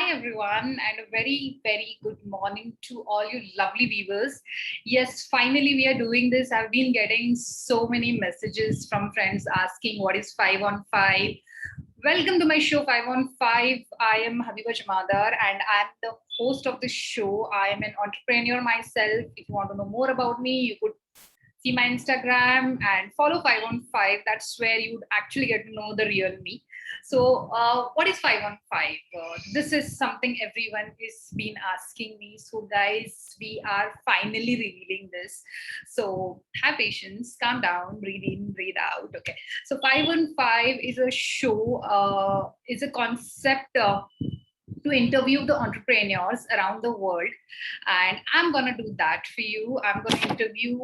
Hi everyone, and a very, very good morning to all you lovely viewers. Yes, finally we are doing this. I've been getting so many messages from friends asking what is 5 on 5. Welcome to my show 5 on 5. I am Habiba Jamadar and I'm the host of the show. I am an entrepreneur myself. If you want to know more about me, you could see my Instagram and follow 5 on 5. That's where you would actually get to know the real me. So, what is 5 on 5? This is something everyone is been asking me. So, guys, we are finally revealing this. So, have patience, calm down, breathe in, breathe out. Okay. So, 5 on 5 is a show, is a concept. To interview the entrepreneurs around the world, and I'm gonna do that for you. I'm gonna interview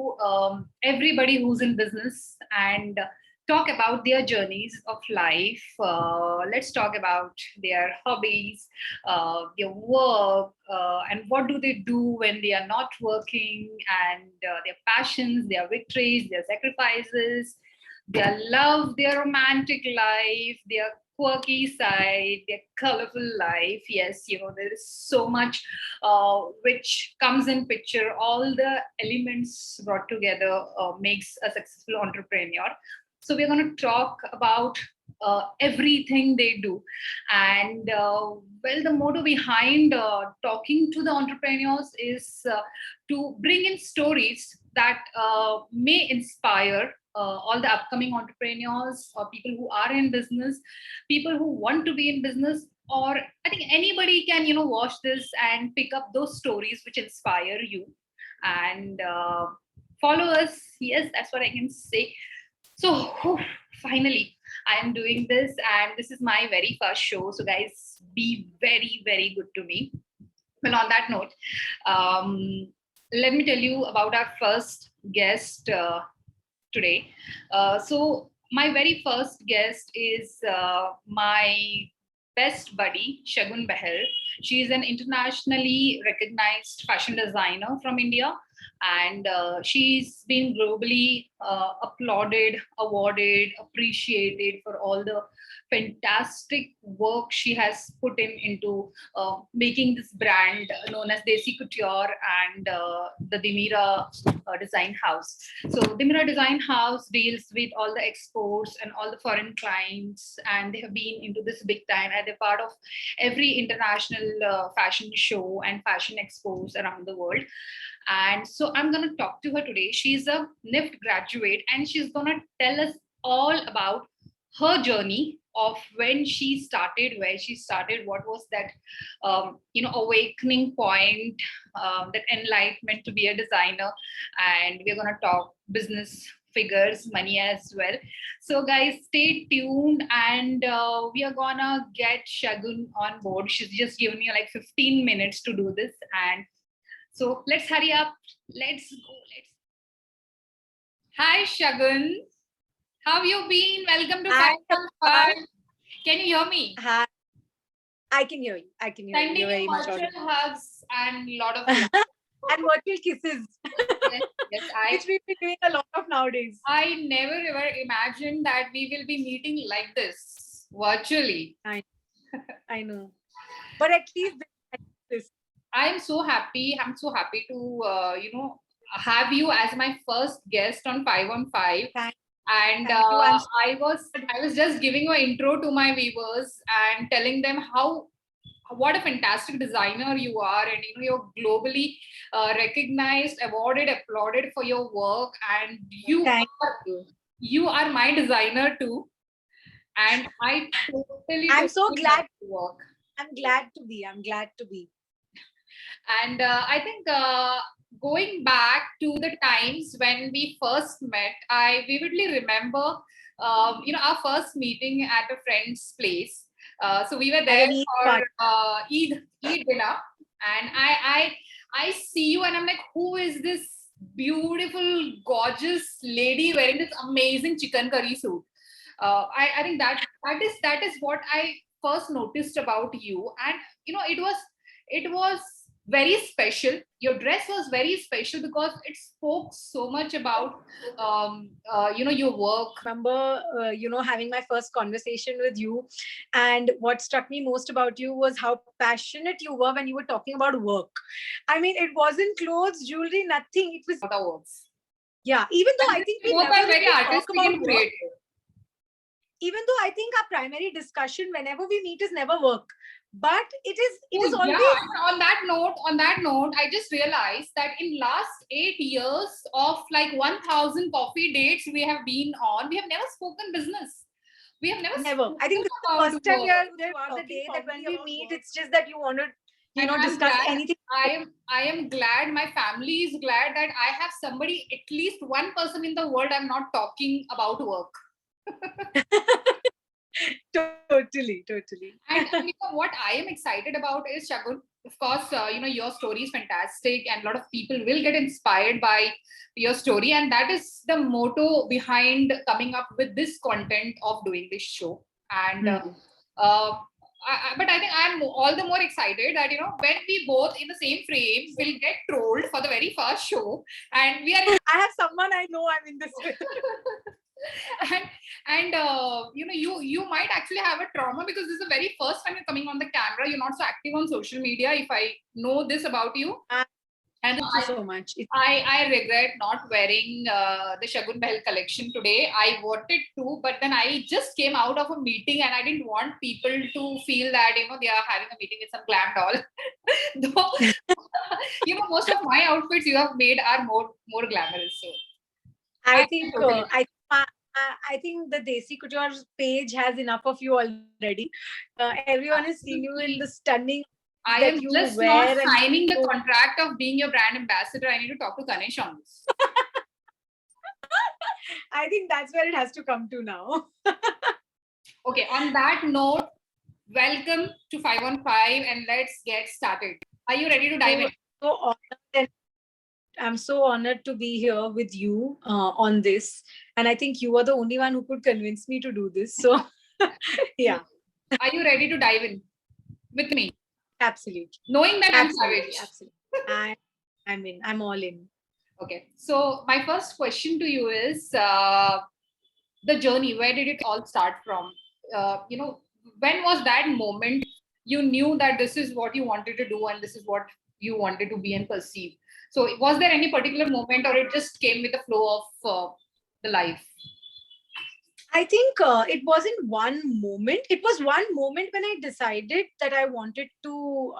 everybody who's in business and talk about their journeys of life. Let's talk about their hobbies, their work, and what do they do when they are not working, and their passions, their victories, their sacrifices, their love, their romantic life, their quirky side, their colorful life. Yes, there is so much which comes in picture. All the elements brought together makes a successful entrepreneur. So we're going to talk about everything they do, and well, the motto behind talking to the entrepreneurs is to bring in stories that may inspire all the upcoming entrepreneurs or people who are in business, people who want to be in business, or I think anybody can watch this and pick up those stories which inspire you and follow us. Yes, that's what I can say. So finally, I am doing this, and this is my very first show. So guys, be very, very good to me. Well, on that note, let me tell you about our first guest today. So my very first guest is my best buddy, Shagun Behel. She is an internationally recognized fashion designer from India, and she's been globally applauded, awarded, appreciated for all the fantastic work she has put in into making this brand known as Desi Couture and the Dimira Design House. So Dimira Design House deals with all the exports and all the foreign clients, and they have been into this big time, and they're part of every international fashion show and fashion expos around the world. And so I'm going to talk to her today. She's a NIFT graduate, and she's going to tell us all about her journey of when she started, where she started, what was that awakening point, that enlightenment to be a designer. And we're going to talk business figures, money as well. So guys, stay tuned, and we are gonna get Shagun on board. She's just given me like 15 minutes to do this, and so let's hurry up. Let's go. Hi, Shagun. How have you been? Welcome to Hi, 5 Can you hear me? Hi. I can hear you. I can hear Sending you very you much. virtual hugs and a lot of and virtual kisses. yes, which we've been doing a lot of nowadays. I never ever imagined that we will be meeting like this virtually. I know. But at least this. I'm so happy. I'm so happy to have you as my first guest on 5 on 5. And Thank you. I was just giving an intro to my viewers and telling them what a fantastic designer you are, and you're globally recognized, awarded, applauded for your work, and you are my designer too, and I'm so glad to work. I'm glad to be. And I think going back to the times when we first met, I vividly remember, our first meeting at a friend's place. So we were there for Eid dinner, and I see you, and I'm like, who is this beautiful, gorgeous lady wearing this amazing chicken curry suit? I think that is what I first noticed about you, and it was very special. Your dress was very special because it spoke so much about, your work. Remember, having my first conversation with you, and what struck me most about you was how passionate you were when you were talking about work. I mean, it wasn't clothes, jewelry, nothing. It was About our works. yeah. Even though I think we Both never are very really talk artistic about and work. creative. Even though I think our primary discussion whenever we meet is never work, but it is always. Yeah. On that note, I just realized that in last 8 years of like 1,000 coffee dates we have been on, we have never spoken business. We have never. I think this is the first time we are throughout the day that when we meet, it's just that you want to, discuss anything. I am glad. My family is glad that I have somebody, at least one person in the world, I'm not talking about work. Totally. And what I am excited about is, Shagun, of course, your story is fantastic and a lot of people will get inspired by your story. And that is the motto behind coming up with this content of doing this show. And, but I think I'm all the more excited that, when we both in the same frame will get trolled for the very first show, and we are. I have someone I know I'm in this with. and you might actually have a trauma because this is the very first time you're coming on the camera. You're not so active on social media, if I know this about you. And thank you so much. I regret not wearing the Shagun Behel collection today. I wanted to, but then I just came out of a meeting and I didn't want people to feel that, they are having a meeting with some glam doll. Though, most of my outfits you have made are more glamorous. So I think I think the Desi Couture page has enough of you already. Everyone is seeing you in the stunning. I am just not signing the contract of being your brand ambassador. I need to talk to Ganesh on this. I think that's where it has to come to now. Okay, on that note, welcome to 515 and let's get started. Are you ready to dive in? I'm so honored to be here with you on this. And I think you are the only one who could convince me to do this. So, yeah. Are you ready to dive in with me? Absolutely. Knowing that I'm savage. Absolutely. I'm all in. Okay. So my first question to you is the journey. Where did it all start from? When was that moment you knew that this is what you wanted to do and this is what you wanted to be and perceive? So was there any particular moment or it just came with the flow of the life? I think it wasn't one moment. It was one moment when I decided that I wanted to,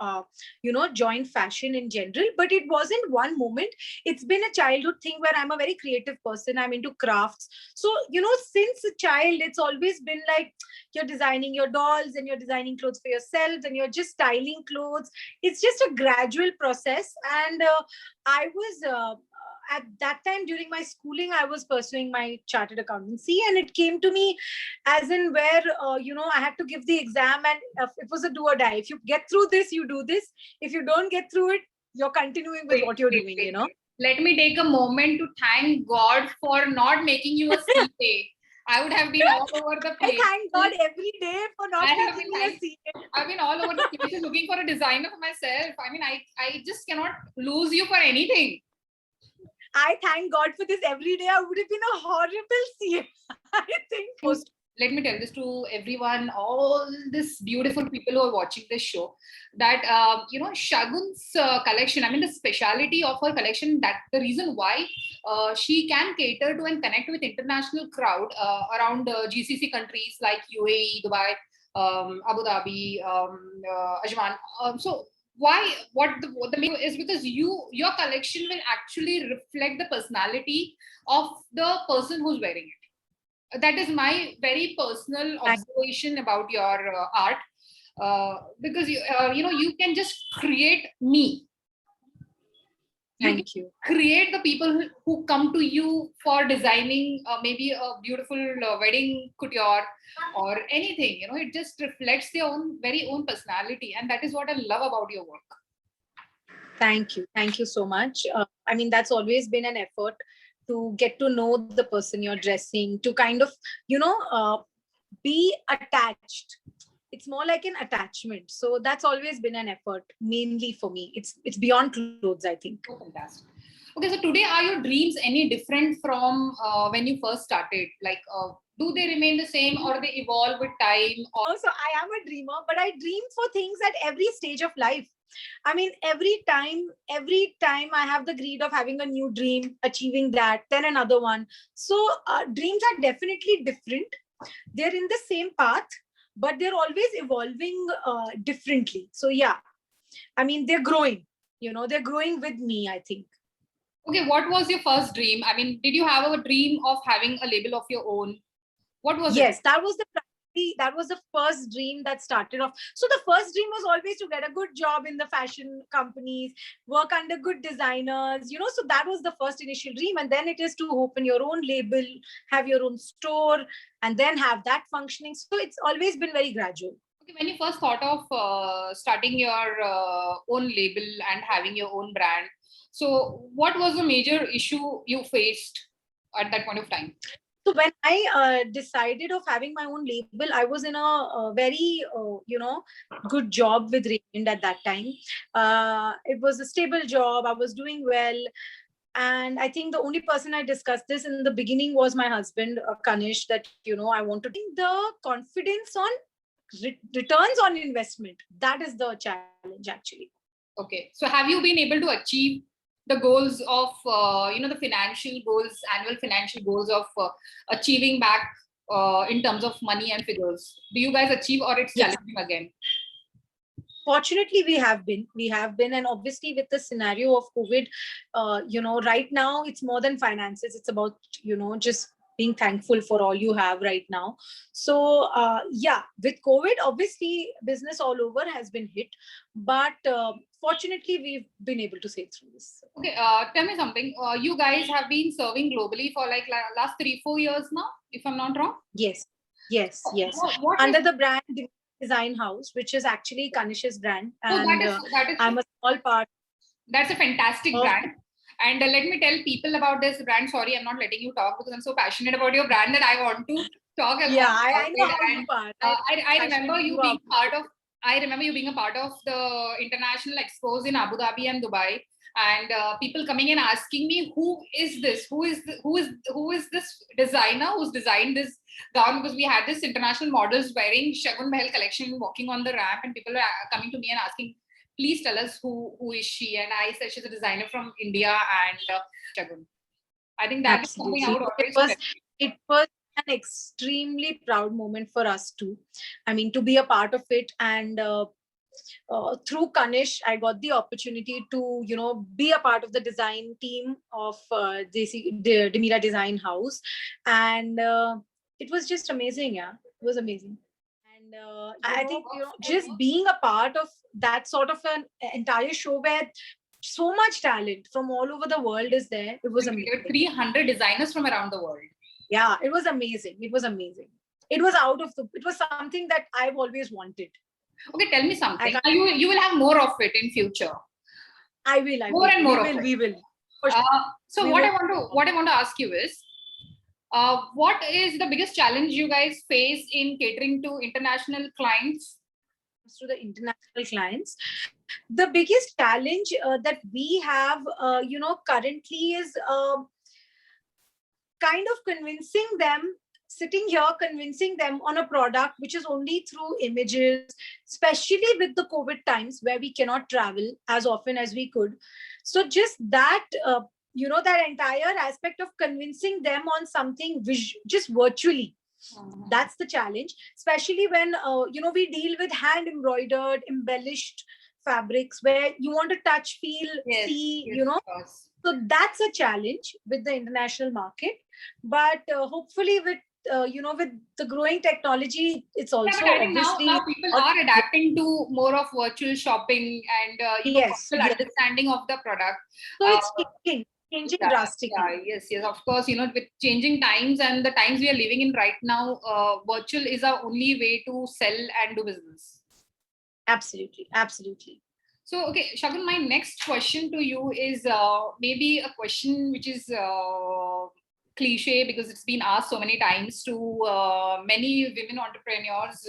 join fashion in general. But it wasn't one moment. It's been a childhood thing where I'm a very creative person. I'm into crafts. So, since a child, it's always been like you're designing your dolls and you're designing clothes for yourself and you're just styling clothes. It's just a gradual process. And I was... at that time during my schooling, I was pursuing my chartered accountancy, and it came to me as in where, I had to give the exam, and it was a do or die. If you get through this, you do this. If you don't get through it, you're continuing with what you're doing, Let me take a moment to thank God for not making you a CA. I would have been all over the place. I thank God every day for not making me a CA. I've been all over the place looking for a designer for myself. I mean, I just cannot lose you for anything. I thank God for this every day. I would have been a horrible CA. I think. Let me tell this to everyone, all these beautiful people who are watching this show, that, Shagun's collection, I mean, the speciality of her collection, that the reason why she can cater to and connect with international crowd around GCC countries like UAE, Dubai, Abu Dhabi, Ajman. So why what the main is because your collection will actually reflect the personality of the person who's wearing it. That is my very personal observation about your art, because you can just create me. Thank you. Create the people who come to you for designing maybe a beautiful wedding couture or anything. It just reflects their very own personality, and that is what I love about your work. Thank you so much. I mean, that's always been an effort to get to know the person you're dressing, to kind of be attached. It's more like an attachment. So that's always been an effort, mainly for me. It's beyond clothes, I think. Oh, fantastic. Okay, so today are your dreams any different from when you first started? Like, do they remain the same or they evolve with time? Or Also, I am a dreamer, but I dream for things at every stage of life. I mean, every time I have the greed of having a new dream, achieving that, then another one. So dreams are definitely different. They're in the same path, but they're always evolving differently. So yeah, I mean, they're growing. They're growing with me, I think. okay, what was your first dream? I mean, did you have a dream of having a label of your own? What was it? Yes, that was the first dream that started off. So the first dream was always to get a good job in the fashion companies, work under good designers, so that was the first initial dream. And then it is to open your own label, have your own store, and then have that functioning. So it's always been very gradual. Okay, when you first thought of starting your own label and having your own brand, so what was the major issue you faced at that point of time? So when I decided of having my own label, I was in a very, good job with Raymond at that time. It was a stable job. I was doing well. And I think the only person I discussed this in the beginning was my husband, Kanish, that, I want to bring the confidence on returns on investment. That is the challenge, actually. Okay, so have you been able to achieve the goals of the financial goals, annual financial goals of achieving back in terms of money and figures? Do you guys achieve or it's Yes. challenging again? Fortunately, we have been, and obviously with the scenario of COVID, right now it's more than finances. It's about just being thankful for all you have right now. So yeah, with COVID, obviously business all over has been hit, but fortunately we've been able to sail through this. Okay, tell me something. You guys have been serving globally for like last 3-4 years now, if I'm not wrong. Yes. What Under is, the brand Design House, which is actually Kanish's brand, oh, and that is I'm a small part. that's a fantastic of brand. And let me tell people about this brand. Sorry, I'm not letting you talk because I'm so passionate about your brand that I want to talk about Yeah, I know it. how And you are. I remember Passionate you are. being part of. I remember you being a part of the international expos in Abu Dhabi and Dubai, and people coming and asking me, "Who is this? Who is this designer who's designed this gown?" Because we had this international models wearing Shagun Mahal collection, walking on the ramp, and people are coming to me and asking, please tell us who is she? And I said she's a designer from India and Shagun. I think that is something I would always It was an extremely proud moment for us too. I mean, to be a part of it, and through Kanish, I got the opportunity to be a part of the design team of the Demira Design House, and it was just amazing. Yeah, it was amazing. And I think just being a part of that sort of an entire show where so much talent from all over the world is there. It was amazing. 300 designers from around the world. Yeah, it was amazing. It was amazing. It was it was something that I've always wanted. Okay, tell me something. You will have more of it in future. I will. We will. So what I want to ask you is, what is the biggest challenge you guys face in catering to international clients? To the international clients, the biggest challenge that we have, currently is kind of sitting here convincing them on a product which is only through images, especially with the COVID times where we cannot travel as often as we could. So just that, that entire aspect of convincing them on something just virtually. That's the challenge, especially when we deal with hand embroidered, embellished fabrics where you want to touch, feel, see, so that's a challenge with the international market. But hopefully with with the growing technology, it's also obviously now people are adapting to more of virtual shopping and virtual understanding of the product. So it's changing drastically. Yes, of course. With changing times and the times we are living in right now, virtual is our only way to sell and do business. Absolutely. So, okay, Shagun, my next question to you is maybe a question which is cliche because it's been asked so many times to many women entrepreneurs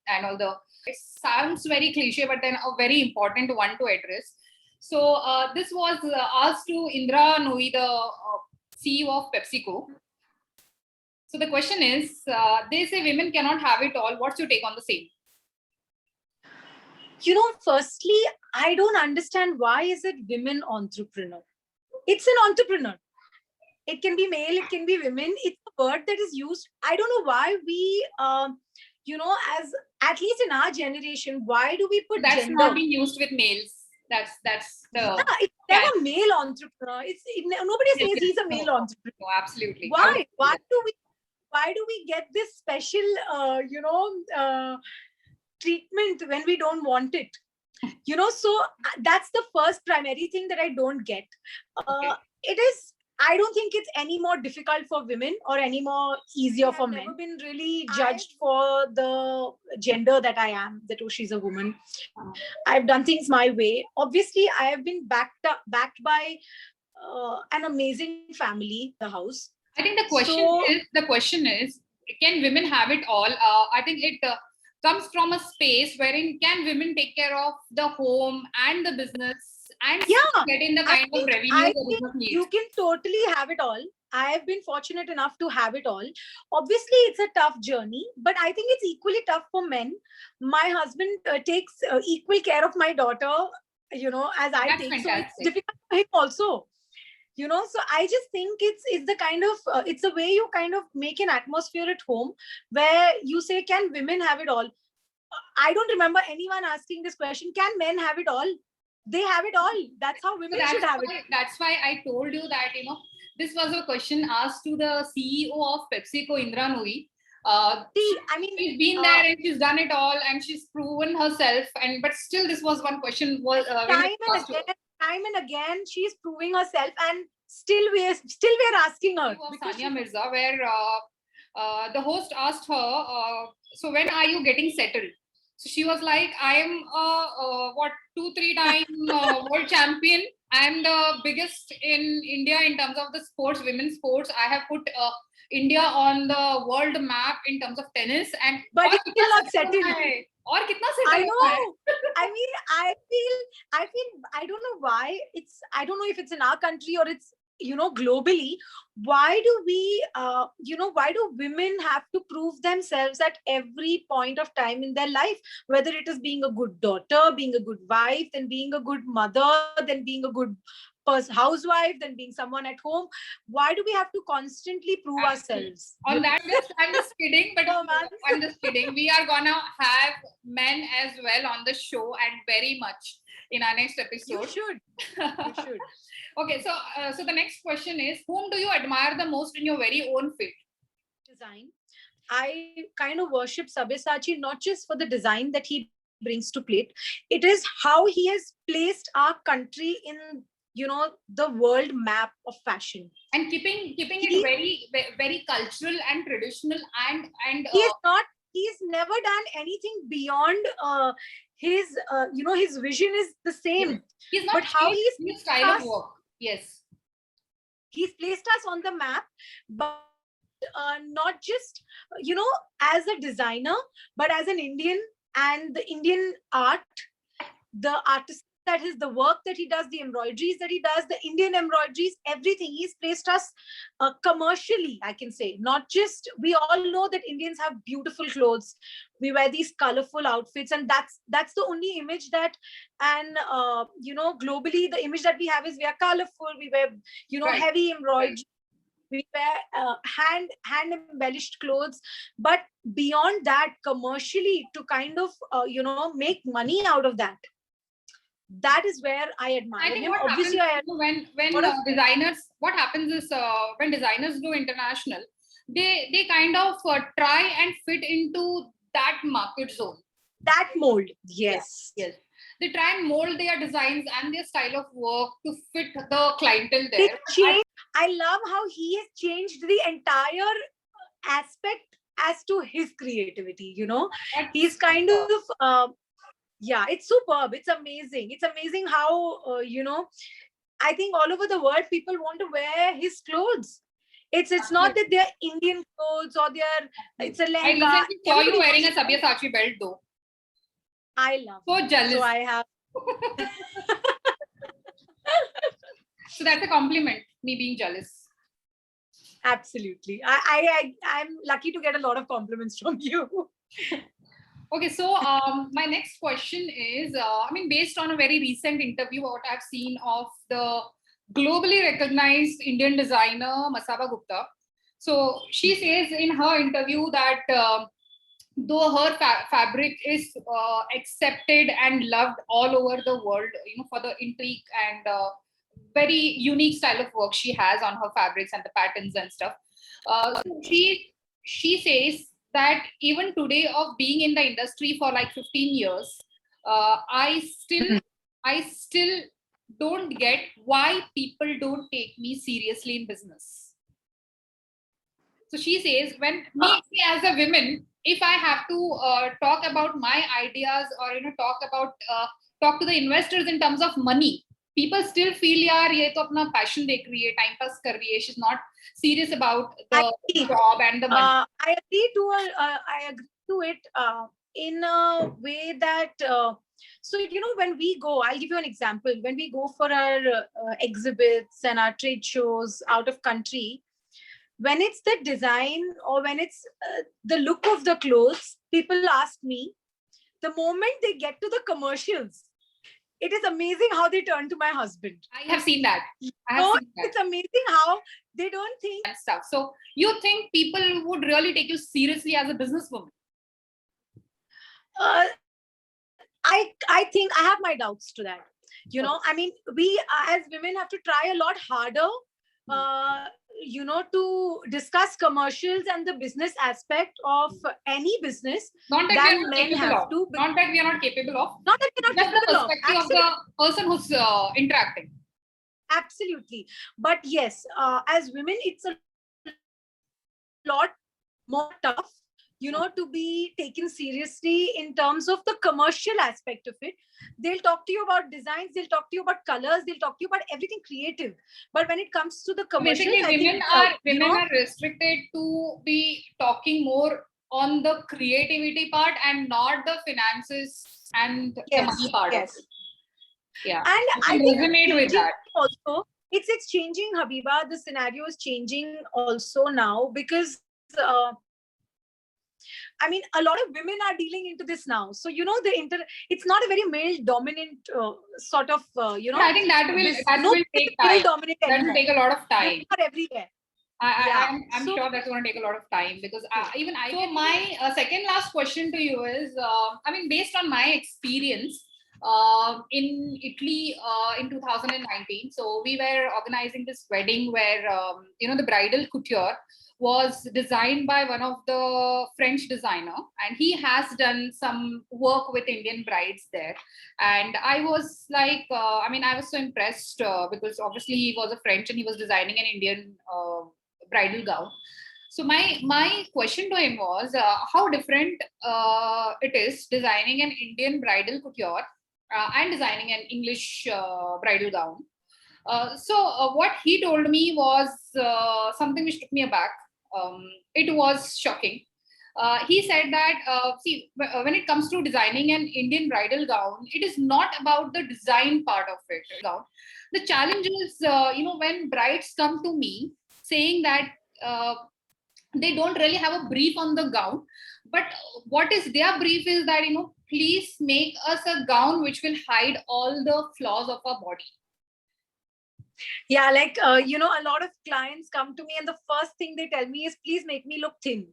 and all the. It sounds very cliche, but then a very important one to address. So this was asked to Indra Nooyi, the CEO of PepsiCo. So the question is, they say women cannot have it all. What's your take on the same? Firstly, I don't understand why is it women entrepreneur. It's an entrepreneur. It can be male, it can be women. It's a word that is used. I don't know why we, as at least in our generation, why do we put That's gender? not being used with males. That's the. It's never male entrepreneur. Nobody says he's a male entrepreneur. No, absolutely. Why? Why do we get this special, treatment when we don't want it? So that's the first primary thing that I don't get. I don't think it's any more difficult for women or any more easier for men. I've never been really judged for the gender that I am, that she's a woman. I've done things my way. Obviously, I have been backed by an amazing family, the house. I think the question is, can women have it all? I think it comes from a space wherein can women take care of the home and the business and get in the kind of revenue the business needs? You can totally have it all. I have been fortunate enough to have it all. Obviously, it's a tough journey, but I think it's equally tough for men. My husband takes equal care of my daughter, as I take. Fantastic. So it's difficult for him also. So I just think it's the kind of it's the way you kind of make an atmosphere at home where you say, can women have it all? I don't remember anyone asking this question. Can men have it all? They have it all. That's how women should have it. That's why I told you that, this was a question asked to the CEO of PepsiCo, Indra Nooyi. She's been there and she's done it all and she's proven herself. But still, this was one question. Time and again, she's proving herself, and still we're asking her. Sania Mirza, where the host asked her, so when are you getting settled? So she was like, I am 2-3 time world champion. I am the biggest in India in terms of the sports, women's sports. I have put India on the world map in terms of tennis. But it's still not settled. I know. I feel I don't know why I don't know if it's in our country or it's globally. Why do we why do women have to prove themselves at every point of time in their life, whether it is being a good daughter, being a good wife, then being a good mother, then being a good housewife, then being someone at home? Why do we have to constantly prove ourselves? On that, I'm just kidding, but I'm just kidding. We are gonna have men as well on the show, and very much in our next episode. You should. Okay, so the next question is, whom do you admire the most in your very own field? Design. I kind of worship Sabyasachi not just for the design that he brings to plate. It is how he has placed our country in the world map of fashion, and keeping it very, very cultural and traditional, and he's never done anything beyond his his vision is the same. He's not, but how his style of work. Yes, he's placed us on the map, but not just as a designer, but as an Indian, and the Indian art, the artist that is, the work that he does, the embroideries that he does, the Indian embroideries, everything. He's placed us commercially, I can say. Not just, we all know that Indians have beautiful clothes. We wear these colorful outfits, and that's the only image that, and globally, the image that we have is we are colorful, we wear, heavy embroidery. We wear hand embellished clothes, but beyond that, commercially, to kind of make money out of that. That is where I admire him. Obviously, when designers, what happens is when designers do international, they kind of try and fit into that market zone, that mold. Yes. They try and mold their designs and their style of work to fit the clientele there. I love how he has changed the entire aspect as to his creativity. He's kind of it's superb. It's amazing. It's amazing how I think all over the world people want to wear his clothes. It's not that they're Indian clothes or it's a I lehenga. recently saw you Everybody wearing a wants to- Sabyasachi belt though. I love So it. jealous. So I have. So that's a compliment, me being jealous. Absolutely. I'm lucky to get a lot of compliments from you. Okay, so my next question is, I mean, based on a very recent interview, what I've seen of the globally recognized Indian designer Masaba Gupta. So she says in her interview that though her fabric is accepted and loved all over the world, for the intrigue and very unique style of work she has on her fabrics and the patterns and stuff. So she says that even today, of being in the industry for like 15 years, I still don't get why people don't take me seriously in business. So she says, when me as a woman, if I have to talk about my ideas or talk to the investors in terms of money, people still feel yaar ye to apna passion dekh rahi hai, time pass kar rahi hai. She's not serious about the job and the money. I agree to it in a way that so when we go, I'll give you an example. When we go for our exhibits and our trade shows out of country, when it's the design or when it's the look of the clothes, people ask me. The moment they get to the commercials, it is amazing how they turn to my husband. I have seen that. It's amazing how they don't think and stuff. So you think people would really take you seriously as a businesswoman? I think I have my doubts to that. I mean, we as women have to try a lot harder, to discuss commercials and the business aspect of any business. Not that we are not capable of. Not that we are not capable of. Not that we are not Just capable the of. perspective of the person who's interacting. Absolutely. But yes, as women, it's a lot more tough, to be taken seriously in terms of the commercial aspect of it. They'll talk to you about designs, they'll talk to you about colors, they'll talk to you about everything creative. But when it comes to the commercial, women are restricted to be talking more on the creativity part and not the finances and the money part of it. Yeah, and I think resonate with that. Also, it's changing, Habiba. The scenario is changing also now because I mean, a lot of women are dealing into this now. So it's not a very male dominant sort of I think that will take time. That will take a lot of time. Not everywhere. I'm sure that's going to take a lot of time because So my second last question to you is, I mean, based on my experience in Italy in 2019, so we were organizing this wedding where the bridal couture was designed by one of the French designer, and he has done some work with Indian brides there. And I was like, I was so impressed because obviously he was a French and he was designing an Indian bridal gown. So my question to him was how different it is designing an Indian bridal couture and designing an English bridal gown. So what he told me was something which took me aback. It was shocking. He said that, when it comes to designing an Indian bridal gown, it is not about the design part of it. The challenge is, when brides come to me saying that they don't really have a brief on the gown, but what is their brief is that, please make us a gown which will hide all the flaws of our body. Yeah, like, a lot of clients come to me and the first thing they tell me is, please make me look thin.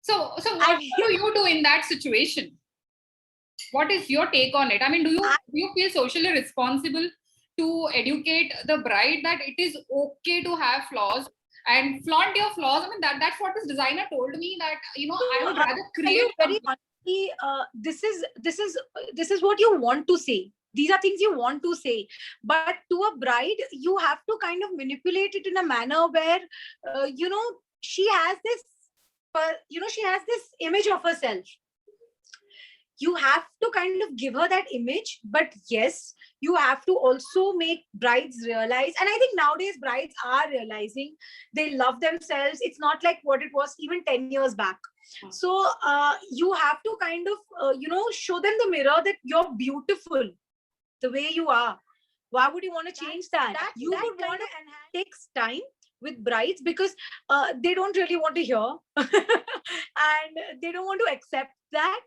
So what do you do in that situation? What is your take on it? I mean, do you feel socially responsible to educate the bride that it is okay to have flaws and flaunt your flaws? I mean, that's what this designer told me, that, I would rather create very honestly, this is what you want to say. These are things you want to say, but to a bride, you have to kind of manipulate it in a manner where, she has this, she has this image of herself. you have to kind of give her that image, but yes, you have to also make brides realize, and I think nowadays brides are realizing they love themselves. It's not like what it was even 10 years back. So you have to kind of show them the mirror that you're beautiful the way you are. Why would you want to change that? You would want to enhance. Takes time with brides because they don't really want to hear and they don't want to accept that.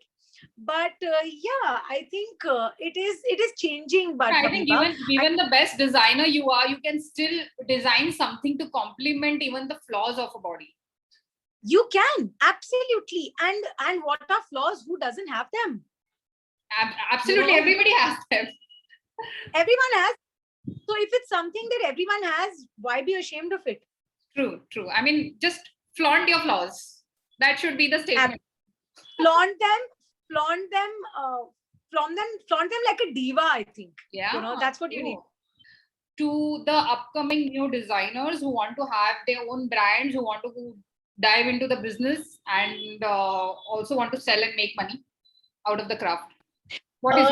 But yeah, I think it is changing. But I think even the best designer you are, you can still design something to complement even the flaws of a body. You can, absolutely. And what are flaws? Who doesn't have them? Absolutely, everybody has them. Everyone has. So if it's something that everyone has, why be ashamed of it? True. I mean, just flaunt your flaws. That should be the statement. Flaunt them, flaunt them like a diva, I think. Yeah. That's what you need. To the upcoming new designers who want to have their own brands, who want to dive into the business and also want to sell and make money out of the craft. What is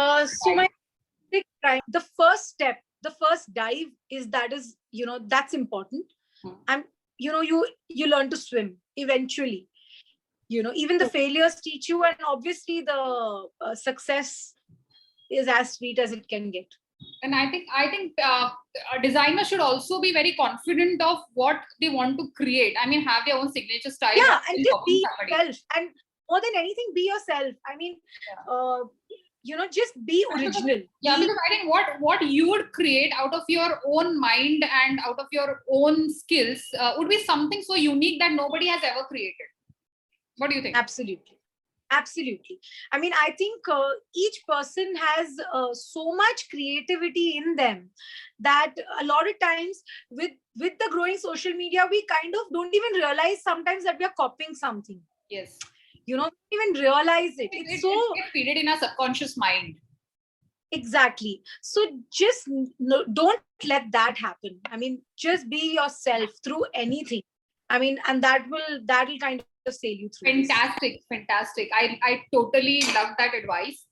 the first step, the first dive is that's important. And you learn to swim eventually. Even the failures teach you, and obviously the success is as sweet as it can get. And I think a designer should also be very confident of what they want to create. I mean, have their own signature style. Yeah, and just be yourself. And more than anything, be yourself. I mean, just be original. Yeah, because I think what you would create out of your own mind and out of your own skills would be something so unique that nobody has ever created. What do you think? Absolutely. I mean, I think each person has so much creativity in them that a lot of times with the growing social media, we kind of don't even realize sometimes that we are copying something. Yes. Don't even realize it. It's gets feeded in our subconscious mind. Exactly. So just don't let that happen. I mean, just be yourself through anything. I mean, and that'll kind of sail you through. Fantastic. I totally love that advice.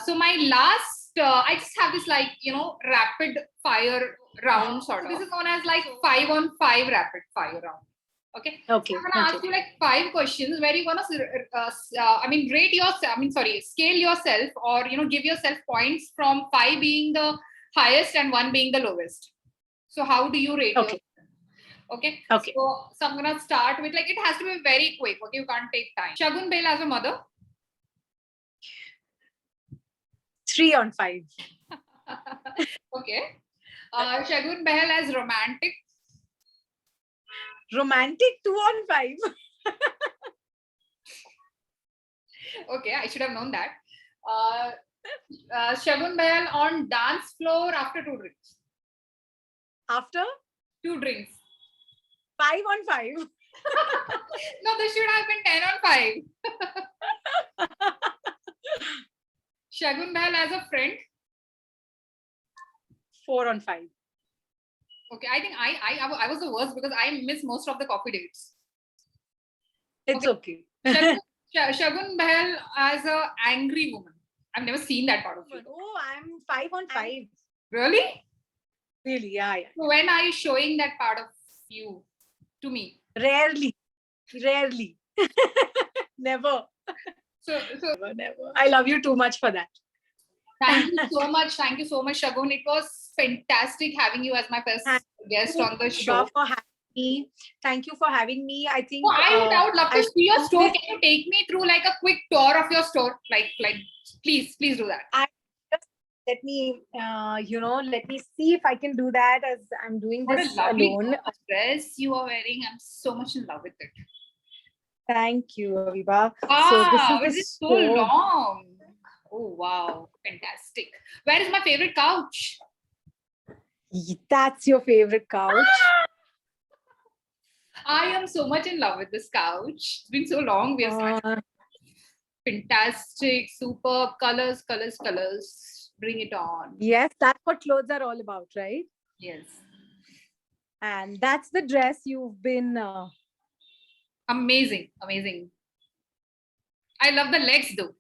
So my last, I just have this rapid fire round sort of. This is known as 5-on-5 rapid fire round. Okay. I'm gonna ask you 5 questions where you're gonna rate yourself. Scale yourself, or give yourself points from 5 being the highest and 1 being the lowest. So how do you rate yourself? Okay. So I'm gonna start with it has to be very quick. Okay, you can't take time. Shagun Bahl as a mother. 3 on 5. Okay. Shagun Bahl as romantic. Romantic 2 on 5. Okay, I should have known that. Shagun Bahl on dance floor after 2 drinks. After 2 drinks. 5 on 5. No, this should have been 10 on 5. Shagun Bahl as a friend. 4 on 5. Okay, I think I was the worst because I miss most of the coffee dates. It's okay. Shagun Bahl as a angry woman. I've never seen that part of you. Oh, I'm 5 on 5. Really? Really, yeah. So when are you showing that part of you to me? Rarely. Never. So never. I love you too much for that. Thank you so much, Shagun. It was fantastic having you as my first guest on the show. Thank you for having me. I think I would love to see your store. Can you take me through a quick tour of your store? Please do that. Let me see if I can do that, as I'm doing this alone. Dress you are wearing, I'm so much in love with it. Thank you, Aviva. So this is so long. Oh wow, fantastic. Where is my favorite couch? That's your favorite couch? I am so much in love with this couch. It's been so long. We have fantastic, superb colors. Bring it on. Yes, that's what clothes are all about, right? Yes. And that's the dress you've been... Amazing. I love the legs though.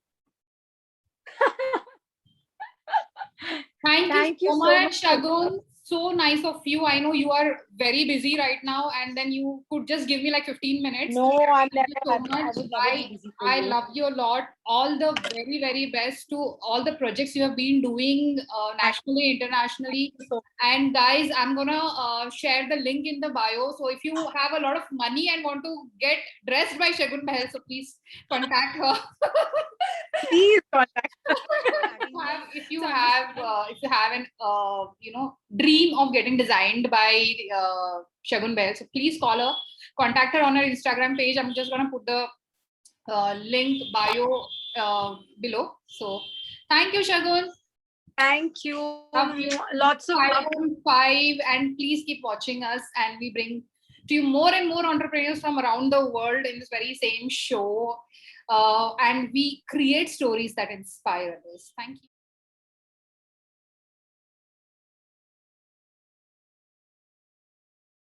Thank you Thank you so so much, much. Shagun. So nice of you. I know you are very busy right now, and then you could just give me like 15 minutes. No, I'm Thank you so never. I much. would never be busy for I you. love you a lot. All the very, very best to all the projects you have been doing Thank nationally, internationally. you so And guys, I'm gonna share the link in the bio. So if you have a lot of money and want to get dressed by Shagun Behel, so please contact her. Please contact us. If you have an dream of getting designed by Shagun Behel, so please call her, contact her on her Instagram page. I'm just gonna put the link bio below. So thank you, Shagun. Thank you. Love you. Lots of 5 love. on 5, and please keep watching us, and we bring to you more and more entrepreneurs from around the world in this very same show, and we create stories that inspire others. Thank you.